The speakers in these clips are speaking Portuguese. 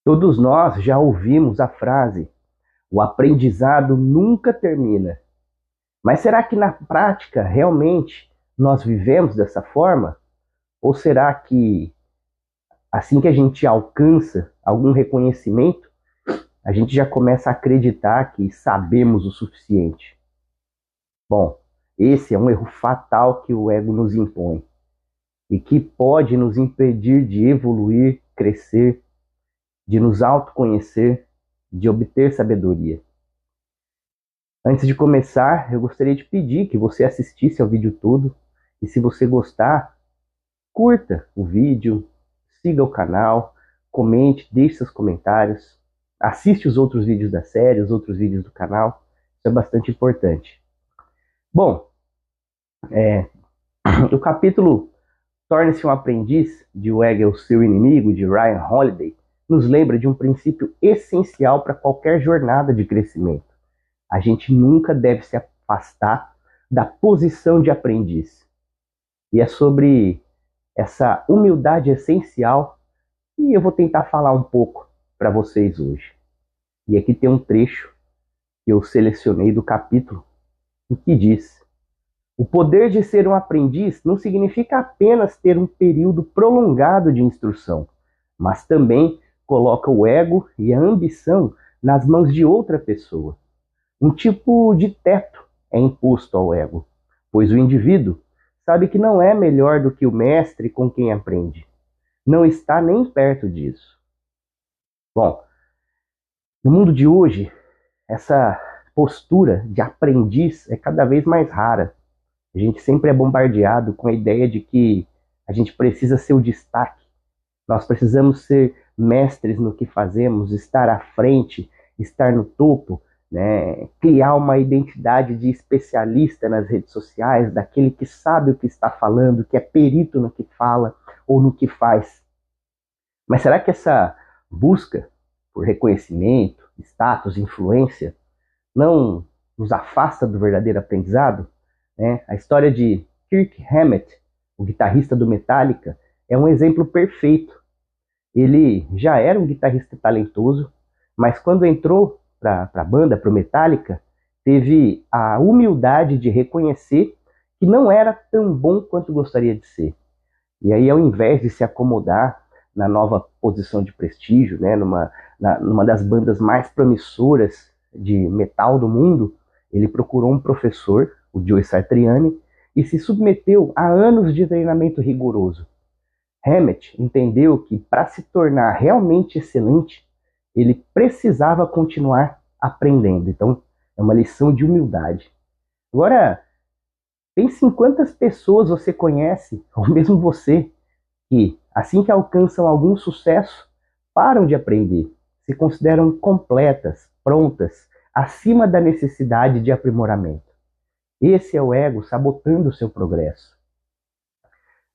Todos nós já ouvimos a frase: o aprendizado nunca termina. Mas será que na prática realmente nós vivemos dessa forma? Ou será que assim que a gente alcança algum reconhecimento, a gente já começa a acreditar que sabemos o suficiente? Bom, esse é um erro fatal que o ego nos impõe e que pode nos impedir de evoluir, crescer, de nos autoconhecer, de obter sabedoria. Antes de começar, eu gostaria de pedir que você assistisse ao vídeo todo e, se você gostar, curta o vídeo, siga o canal, comente, deixe seus comentários, assiste os outros vídeos da série, os outros vídeos do canal, isso é bastante importante. Bom, o capítulo Torne-se um Aprendiz, de O Ego é o Seu Inimigo, de Ryan Holiday, nos lembra de um princípio essencial para qualquer jornada de crescimento. A gente nunca deve se afastar da posição de aprendiz. E é sobre essa humildade essencial que eu vou tentar falar um pouco para vocês hoje. E aqui tem um trecho que eu selecionei do capítulo, o que diz: o poder de ser um aprendiz não significa apenas ter um período prolongado de instrução, mas também coloca o ego e a ambição nas mãos de outra pessoa. Um tipo de teto é imposto ao ego, pois o indivíduo sabe que não é melhor do que o mestre com quem aprende. Não está nem perto disso. Bom, no mundo de hoje, essa postura de aprendiz é cada vez mais rara. A gente sempre é bombardeado com a ideia de que a gente precisa ser o destaque. Nós precisamos ser mestres no que fazemos, estar à frente, estar no topo, né? Criar uma identidade de especialista nas redes sociais, daquele que sabe o que está falando, que é perito no que fala ou no que faz. Mas será que essa busca por reconhecimento, status, influência, não nos afasta do verdadeiro aprendizado? A história de Kirk Hammett, o guitarrista do Metallica, é um exemplo perfeito. Ele já era um guitarrista talentoso, mas quando entrou para a banda, para o Metallica, teve a humildade de reconhecer que não era tão bom quanto gostaria de ser. E aí, ao invés de se acomodar na nova posição de prestígio, né, numa das bandas mais promissoras de metal do mundo, ele procurou um professor, o Joe Satriani, e se submeteu a anos de treinamento rigoroso. Hammett entendeu que, para se tornar realmente excelente, ele precisava continuar aprendendo. Então, é uma lição de humildade. Agora, pense em quantas pessoas você conhece, ou mesmo você, que, assim que alcançam algum sucesso, param de aprender, se consideram completas, prontas, acima da necessidade de aprimoramento. Esse é o ego sabotando o seu progresso.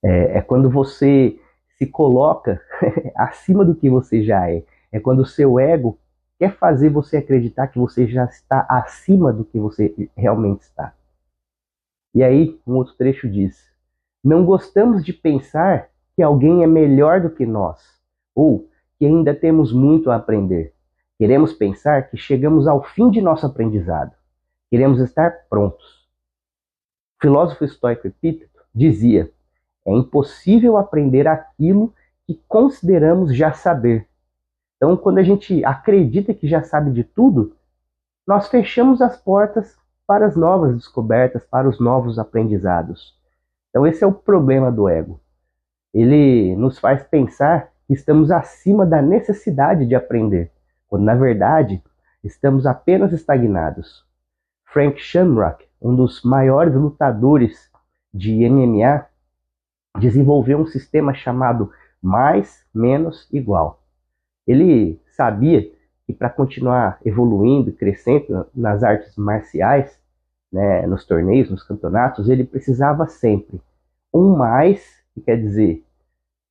É quando você se coloca acima do que você já é. É quando o seu ego quer fazer você acreditar que você já está acima do que você realmente está. E aí, um outro trecho diz: não gostamos de pensar que alguém é melhor do que nós, ou que ainda temos muito a aprender. Queremos pensar que chegamos ao fim de nosso aprendizado. Queremos estar prontos. O filósofo estoico Epíteto dizia: é impossível aprender aquilo que consideramos já saber. Então, quando a gente acredita que já sabe de tudo, nós fechamos as portas para as novas descobertas, para os novos aprendizados. Então, esse é o problema do ego. Ele nos faz pensar que estamos acima da necessidade de aprender, quando, na verdade, estamos apenas estagnados. Frank Shamrock, um dos maiores lutadores de MMA, desenvolveu um sistema chamado mais, menos, igual. Ele sabia que para continuar evoluindo, crescendo nas artes marciais, né, nos torneios, nos campeonatos, ele precisava sempre um mais, que quer dizer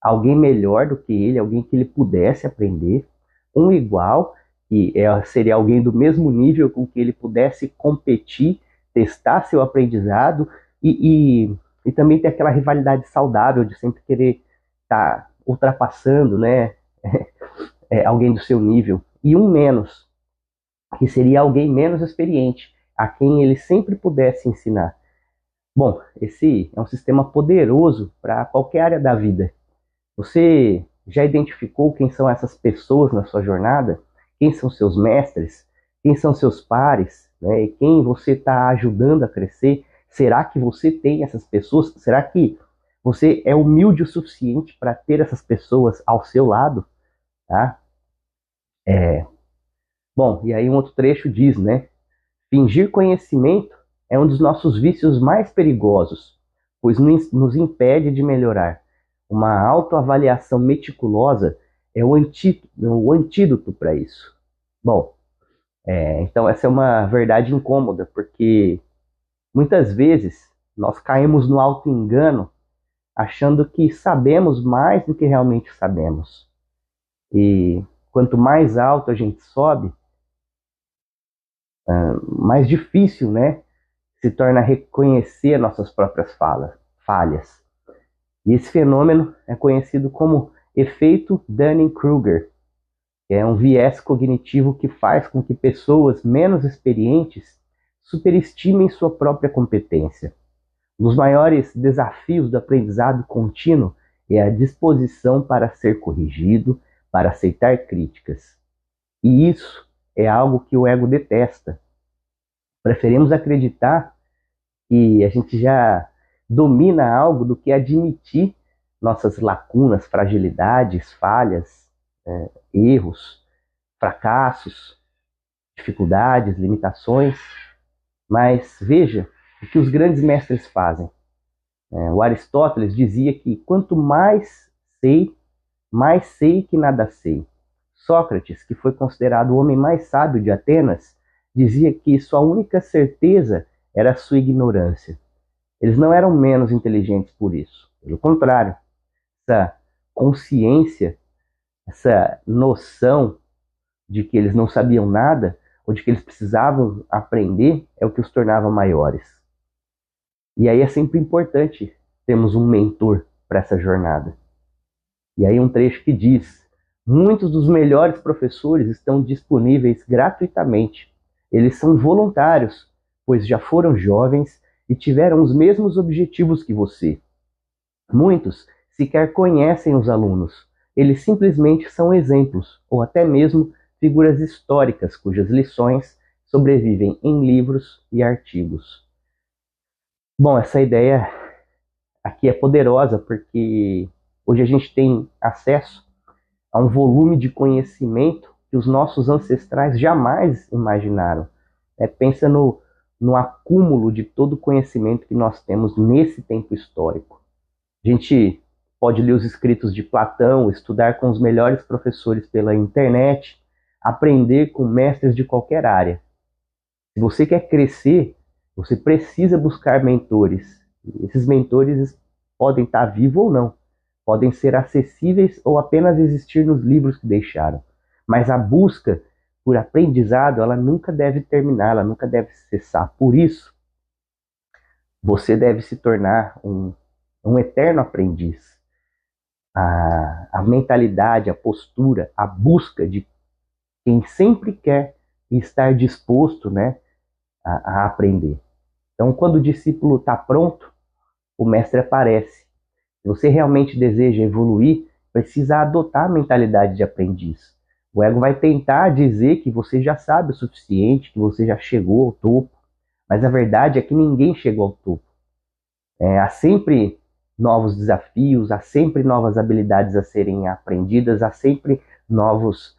alguém melhor do que ele, alguém que ele pudesse aprender, um igual, que seria alguém do mesmo nível com que ele pudesse competir, testar seu aprendizado e também ter aquela rivalidade saudável de sempre querer estar ultrapassando, né, alguém do seu nível, e um menos, que seria alguém menos experiente, a quem ele sempre pudesse ensinar. Bom, esse é um sistema poderoso para qualquer área da vida. Você já identificou quem são essas pessoas na sua jornada? Quem são seus mestres? Quem são seus pares? Né? E quem você está ajudando a crescer? Será que você tem essas pessoas? Será que você é humilde o suficiente para ter essas pessoas ao seu lado? Tá? Bom, e aí um outro trecho diz, né? Fingir conhecimento é um dos nossos vícios mais perigosos, pois nos impede de melhorar. Uma autoavaliação meticulosa é o antídoto para isso. Bom, então essa é uma verdade incômoda, porque muitas vezes nós caímos no auto-engano, achando que sabemos mais do que realmente sabemos. E quanto mais alto a gente sobe, mais difícil, né, se torna reconhecer nossas próprias falhas. E esse fenômeno é conhecido como efeito Dunning-Kruger, que é um viés cognitivo que faz com que pessoas menos experientes superestimem sua própria competência. Um dos maiores desafios do aprendizado contínuo é a disposição para ser corrigido, para aceitar críticas. E isso é algo que o ego detesta. Preferimos acreditar que a gente já domina algo do que admitir nossas lacunas, fragilidades, falhas, erros, fracassos, dificuldades, limitações. Mas veja o que os grandes mestres fazem. O Aristóteles dizia que quanto mais sei que nada sei. Sócrates, que foi considerado o homem mais sábio de Atenas, dizia que sua única certeza era a sua ignorância. Eles não eram menos inteligentes por isso. Pelo contrário, essa consciência, essa noção de que eles não sabiam nada, ou de que eles precisavam aprender, é o que os tornava maiores. E aí é sempre importante termos um mentor para essa jornada. E aí um trecho que diz: muitos dos melhores professores estão disponíveis gratuitamente. Eles são voluntários, pois já foram jovens e tiveram os mesmos objetivos que você. Muitos sequer conhecem os alunos. Eles simplesmente são exemplos, ou até mesmo figuras históricas cujas lições sobrevivem em livros e artigos. Bom, essa ideia aqui é poderosa porque hoje a gente tem acesso a um volume de conhecimento que os nossos ancestrais jamais imaginaram. Pensa no acúmulo de todo o conhecimento que nós temos nesse tempo histórico. A gente pode ler os escritos de Platão, estudar com os melhores professores pela internet, aprender com mestres de qualquer área. Se você quer crescer, você precisa buscar mentores. Esses mentores podem estar vivos ou não, podem ser acessíveis ou apenas existir nos livros que deixaram. Mas a busca por aprendizado, ela nunca deve terminar, ela nunca deve cessar. Por isso, você deve se tornar um eterno aprendiz. A mentalidade, a postura, a busca de quem sempre quer estar disposto, né, a aprender. Então, quando o discípulo está pronto, o mestre aparece. Se você realmente deseja evoluir, precisa adotar a mentalidade de aprendiz. O ego vai tentar dizer que você já sabe o suficiente, que você já chegou ao topo, mas a verdade é que ninguém chegou ao topo. Há sempre novos desafios, há sempre novas habilidades a serem aprendidas, há sempre novos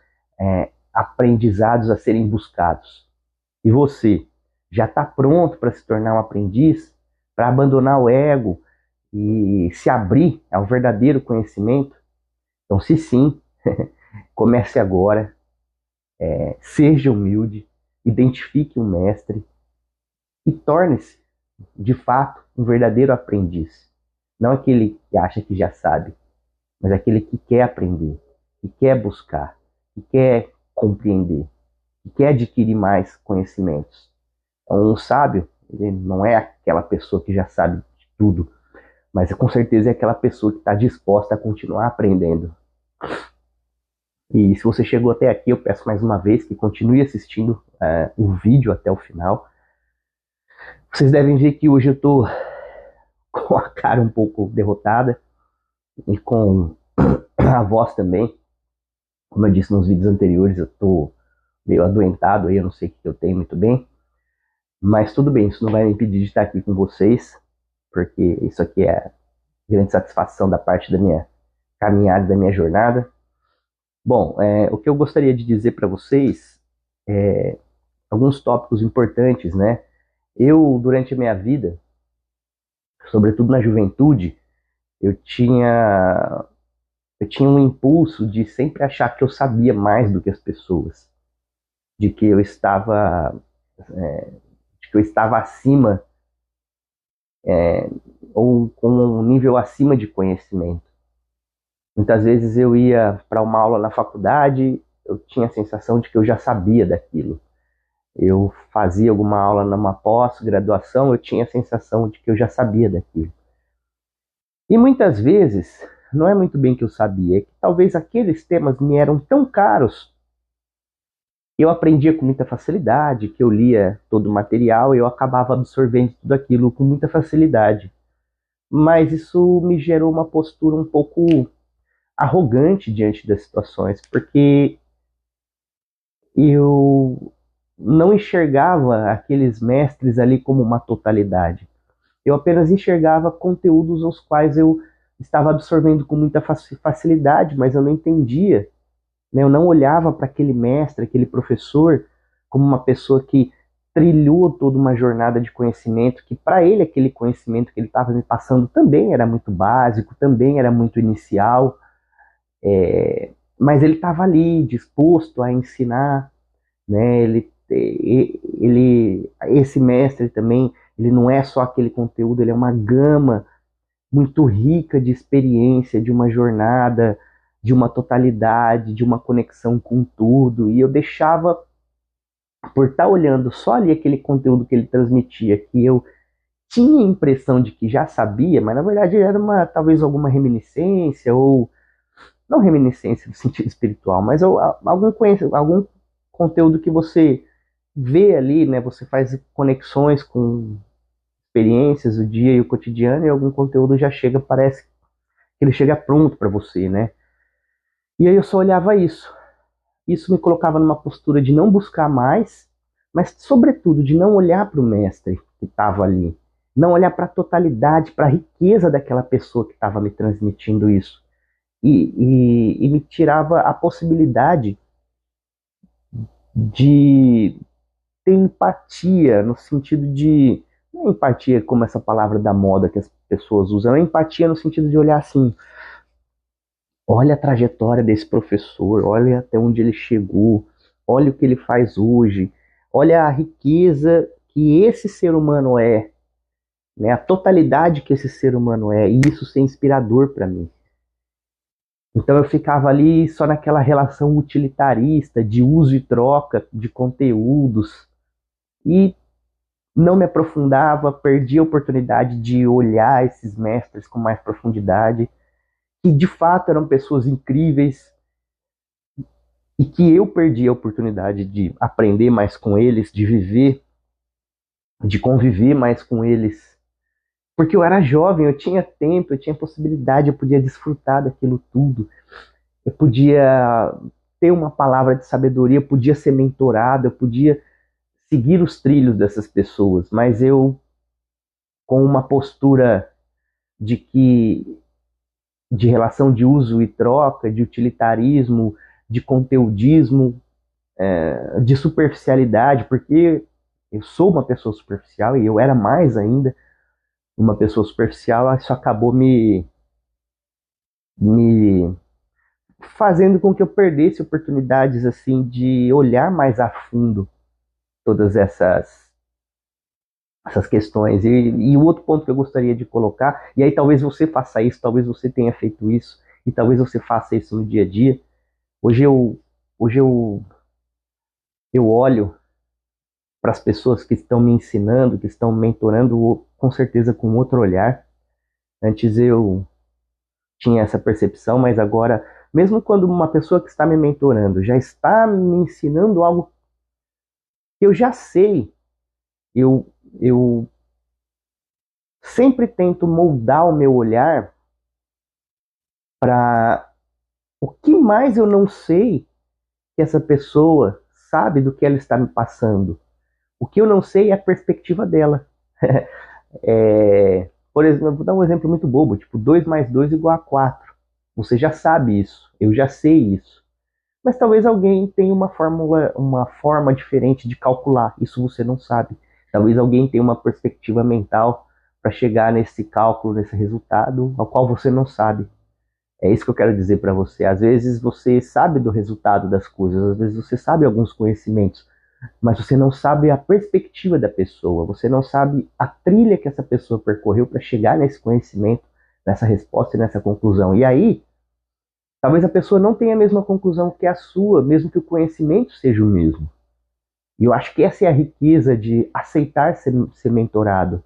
aprendizados a serem buscados. E você já está pronto para se tornar um aprendiz, para abandonar o ego e se abrir ao verdadeiro conhecimento? Então, se sim, comece agora, seja humilde, identifique um mestre e torne-se, de fato, um verdadeiro aprendiz. Não aquele que acha que já sabe, mas aquele que quer aprender, que quer buscar, que quer compreender, que quer adquirir mais conhecimentos. Então, um sábio, ele não é aquela pessoa que já sabe de tudo, mas com certeza é aquela pessoa que está disposta a continuar aprendendo. E se você chegou até aqui, eu peço mais uma vez que continue assistindo o vídeo até o final. Vocês devem ver que hoje eu estou com a cara um pouco derrotada e com a voz também. Como eu disse nos vídeos anteriores, eu estou meio adoentado aí, eu não sei o que eu tenho muito bem. Mas tudo bem, isso não vai me impedir de estar aqui com vocês, porque isso aqui é grande satisfação da parte da minha caminhada, da minha jornada. Bom, o que eu gostaria de dizer para vocês é alguns tópicos importantes, né? Eu, durante a minha vida, sobretudo na juventude, eu tinha, eu tinha um impulso de sempre achar que eu sabia mais do que as pessoas, de que eu estava, de que eu estava acima, ou com um nível acima de conhecimento. Muitas vezes eu ia para uma aula na faculdade, eu tinha a sensação de que eu já sabia daquilo. Eu fazia alguma aula numa pós-graduação, eu tinha a sensação de que eu já sabia daquilo. E muitas vezes, não é muito bem que eu sabia, é que talvez aqueles temas me eram tão caros, eu aprendia com muita facilidade, que eu lia todo o material e eu acabava absorvendo tudo aquilo com muita facilidade. Mas isso me gerou uma postura um pouco arrogante diante das situações, porque eu não enxergava aqueles mestres ali como uma totalidade. Eu apenas enxergava conteúdos aos quais eu estava absorvendo com muita facilidade, mas eu não entendia, né? Eu não olhava para aquele mestre, aquele professor, como uma pessoa que trilhou toda uma jornada de conhecimento, que para ele aquele conhecimento que ele estava me passando também era muito básico, também era muito inicial, mas ele estava ali disposto a ensinar, né? Esse mestre também, ele não é só aquele conteúdo, ele é uma gama muito rica de experiência, de uma jornada, de uma totalidade, de uma conexão com tudo. E eu deixava, por estar olhando só ali aquele conteúdo que ele transmitia, que eu tinha a impressão de que já sabia, mas na verdade era talvez alguma reminiscência, ou não reminiscência no sentido espiritual, mas algum conteúdo que você vê ali, né? Você faz conexões com experiências, o dia e o cotidiano, e algum conteúdo já chega, parece que ele chega pronto para você, né? E aí eu só olhava isso. Isso me colocava numa postura de não buscar mais, mas sobretudo de não olhar para o mestre que estava ali, não olhar para a totalidade, para a riqueza daquela pessoa que estava me transmitindo isso. E me tirava a possibilidade de ter empatia, no sentido de. Não é empatia como essa palavra da moda que as pessoas usam, é empatia no sentido de olhar assim: olha a trajetória desse professor, olha até onde ele chegou, olha o que ele faz hoje, olha a riqueza que esse ser humano é, né? A totalidade que esse ser humano é, e isso ser inspirador para mim. Então eu ficava ali só naquela relação utilitarista de uso e troca de conteúdos e não me aprofundava, perdi a oportunidade de olhar esses mestres com mais profundidade, que de fato eram pessoas incríveis e que eu perdi a oportunidade de aprender mais com eles, de viver, de conviver mais com eles, porque eu era jovem, eu tinha tempo, eu tinha possibilidade, eu podia desfrutar daquilo tudo, eu podia ter uma palavra de sabedoria, eu podia ser mentorado, eu podia seguir os trilhos dessas pessoas, mas eu, com uma postura de que de relação de uso e troca, de utilitarismo, de conteudismo, de superficialidade, porque eu sou uma pessoa superficial e eu era mais ainda uma pessoa superficial, isso acabou me fazendo com que eu perdesse oportunidades assim de olhar mais a fundo todas essas questões. E o outro ponto que eu gostaria de colocar, e aí talvez você faça isso, talvez você tenha feito isso, e talvez você faça isso no dia a dia. Hoje eu, hoje eu olho para as pessoas que estão me ensinando, que estão me mentorando, com certeza com outro olhar. Antes eu tinha essa percepção, mas agora mesmo quando uma pessoa que está me mentorando já está me ensinando algo que eu já sei, eu sempre tento moldar o meu olhar para o que mais eu não sei que essa pessoa sabe do que ela está me passando. O que eu não sei é a perspectiva dela. Por exemplo, vou dar um exemplo muito bobo, tipo 2 mais 2 igual a 4. Você já sabe isso, eu já sei isso. Mas talvez alguém tenha uma fórmula, uma forma diferente de calcular, isso você não sabe. Talvez alguém tenha uma perspectiva mental para chegar nesse cálculo, nesse resultado, ao qual você não sabe. É isso que eu quero dizer para você. Às vezes você sabe do resultado das coisas, às vezes você sabe alguns conhecimentos, mas você não sabe a perspectiva da pessoa, você não sabe a trilha que essa pessoa percorreu para chegar nesse conhecimento, nessa resposta e nessa conclusão. E aí, talvez a pessoa não tenha a mesma conclusão que a sua, mesmo que o conhecimento seja o mesmo. E eu acho que essa é a riqueza de aceitar ser mentorado.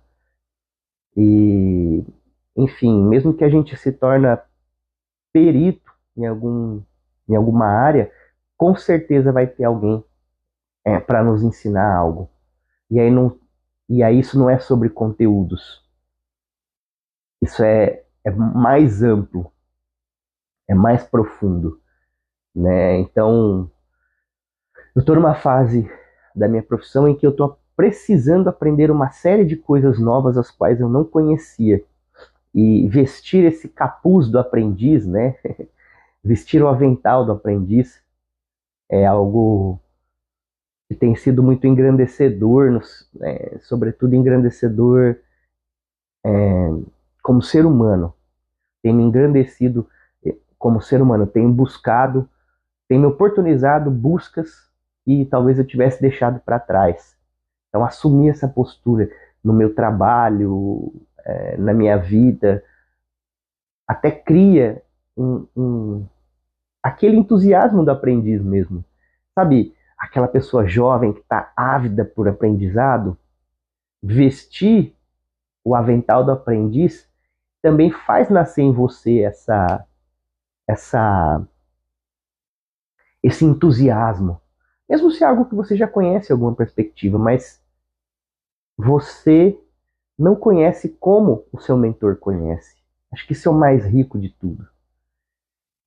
E, enfim, mesmo que a gente se torne perito em alguma área, com certeza vai ter alguém para nos ensinar algo. E aí, não, e aí isso não é sobre conteúdos. Isso é mais amplo, é mais profundo, né? Então, eu estou numa fase da minha profissão em que eu estou precisando aprender uma série de coisas novas as quais eu não conhecia. E vestir esse capuz do aprendiz, né? Vestir o avental do aprendiz é algo que tem sido muito engrandecedor, sobretudo engrandecedor como ser humano. Tem me engrandecido como ser humano, tenho buscado, tem me oportunizado buscas que talvez eu tivesse deixado para trás. Então, assumir essa postura no meu trabalho, na minha vida, até cria aquele entusiasmo do aprendiz mesmo. Sabe, aquela pessoa jovem que está ávida por aprendizado, vestir o avental do aprendiz também faz nascer em você essa, esse entusiasmo. Mesmo se é algo que você já conhece alguma perspectiva, mas você não conhece como o seu mentor conhece. Acho que isso é o mais rico de tudo.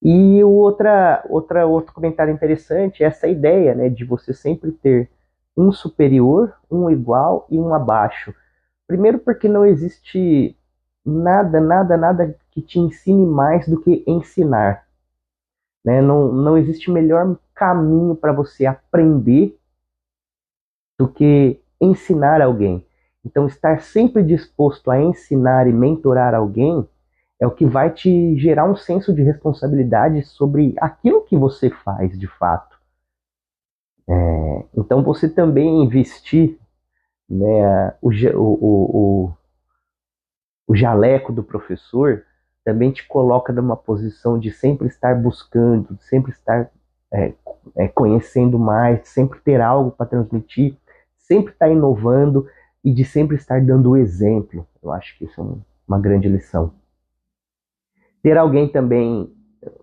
E outro comentário interessante é essa ideia, né, de você sempre ter um superior, um igual e um abaixo. Primeiro porque não existe nada que te ensine mais do que ensinar. Né? Não existe melhor caminho para você aprender do que ensinar alguém. Então, estar sempre disposto a ensinar e mentorar alguém é o que vai te gerar um senso de responsabilidade sobre aquilo que você faz de fato. Então, você também investir, né, o jaleco do professor também te coloca numa posição de sempre estar buscando, de sempre estar conhecendo mais, sempre ter algo para transmitir, sempre estar inovando e de sempre estar dando o exemplo. Eu acho que isso é uma grande lição. Ter alguém também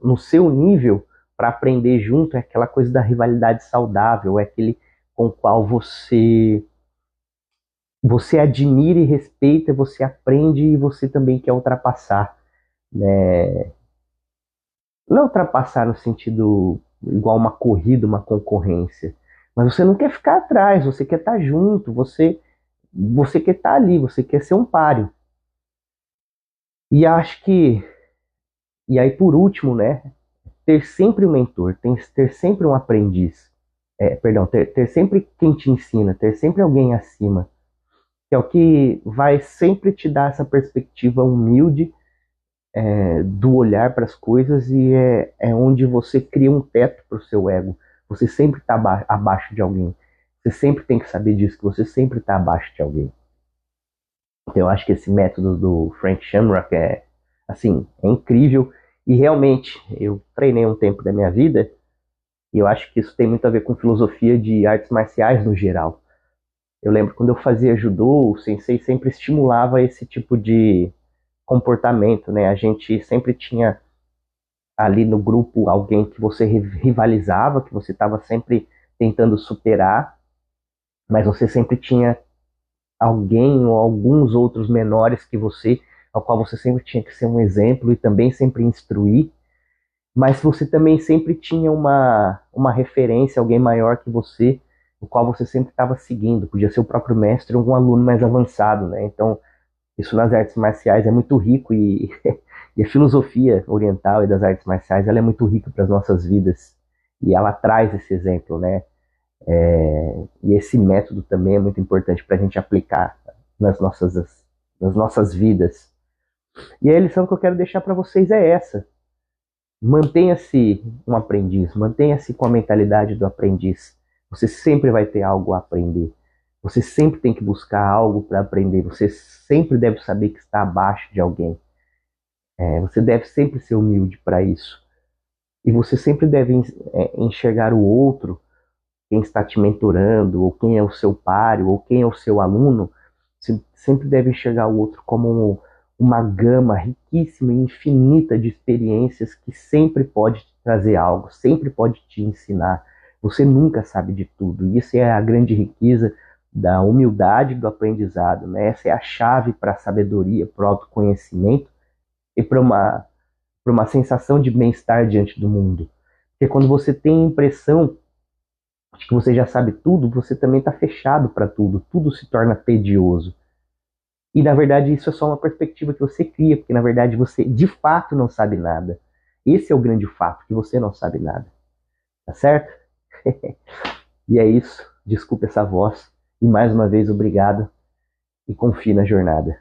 no seu nível para aprender junto é aquela coisa da rivalidade saudável, é aquele com o qual você admira e respeita, você aprende e você também quer ultrapassar, né? Não ultrapassar no sentido igual uma corrida, uma concorrência, mas você não quer ficar atrás, você quer estar junto, você quer estar ali, você quer ser um páreo. E acho que, e aí por último, né, ter sempre um mentor, ter sempre um aprendiz, ter sempre quem te ensina, ter sempre alguém acima, que é o que vai sempre te dar essa perspectiva humilde do olhar para as coisas e é onde você cria um teto para o seu ego. Você sempre está abaixo de alguém. Você sempre tem que saber disso, que você sempre está abaixo de alguém. Então eu acho que esse método do Frank Shamrock é incrível e realmente eu treinei um tempo da minha vida e eu acho que isso tem muito a ver com filosofia de artes marciais no geral. Eu lembro quando eu fazia judô, o sensei sempre estimulava esse tipo de comportamento, né? A gente sempre tinha ali no grupo alguém que você rivalizava, que você estava sempre tentando superar, mas você sempre tinha alguém ou alguns outros menores que você, ao qual você sempre tinha que ser um exemplo e também sempre instruir, mas você também sempre tinha uma referência, alguém maior que você, o qual você sempre estava seguindo, podia ser o próprio mestre ou algum aluno mais avançado, né? Então, isso nas artes marciais é muito rico e a filosofia oriental e das artes marciais ela é muito rica para as nossas vidas e ela traz esse exemplo, né? E esse método também é muito importante para a gente aplicar nas nossas vidas. E a lição que eu quero deixar para vocês é essa: mantenha-se um aprendiz, mantenha-se com a mentalidade do aprendiz. Você sempre vai ter algo a aprender. Você sempre tem que buscar algo para aprender. Você sempre deve saber que está abaixo de alguém. Você deve sempre ser humilde para isso. E você sempre deve enxergar o outro, quem está te mentorando, ou quem é o seu páreo, ou quem é o seu aluno. Você sempre deve enxergar o outro como uma gama riquíssima e infinita de experiências que sempre pode te trazer algo, sempre pode te ensinar. Você nunca sabe de tudo. E isso é a grande riqueza da humildade do aprendizado, né? Essa é a chave para a sabedoria, para o autoconhecimento e para uma sensação de bem-estar diante do mundo. Porque quando você tem a impressão de que você já sabe tudo, você também está fechado para tudo, tudo se torna tedioso. E na verdade isso é só uma perspectiva que você cria, porque na verdade você de fato não sabe nada. Esse é o grande fato, que você não sabe nada. Tá certo? E é isso. Desculpa essa voz. E mais uma vez, obrigado. E confie na jornada.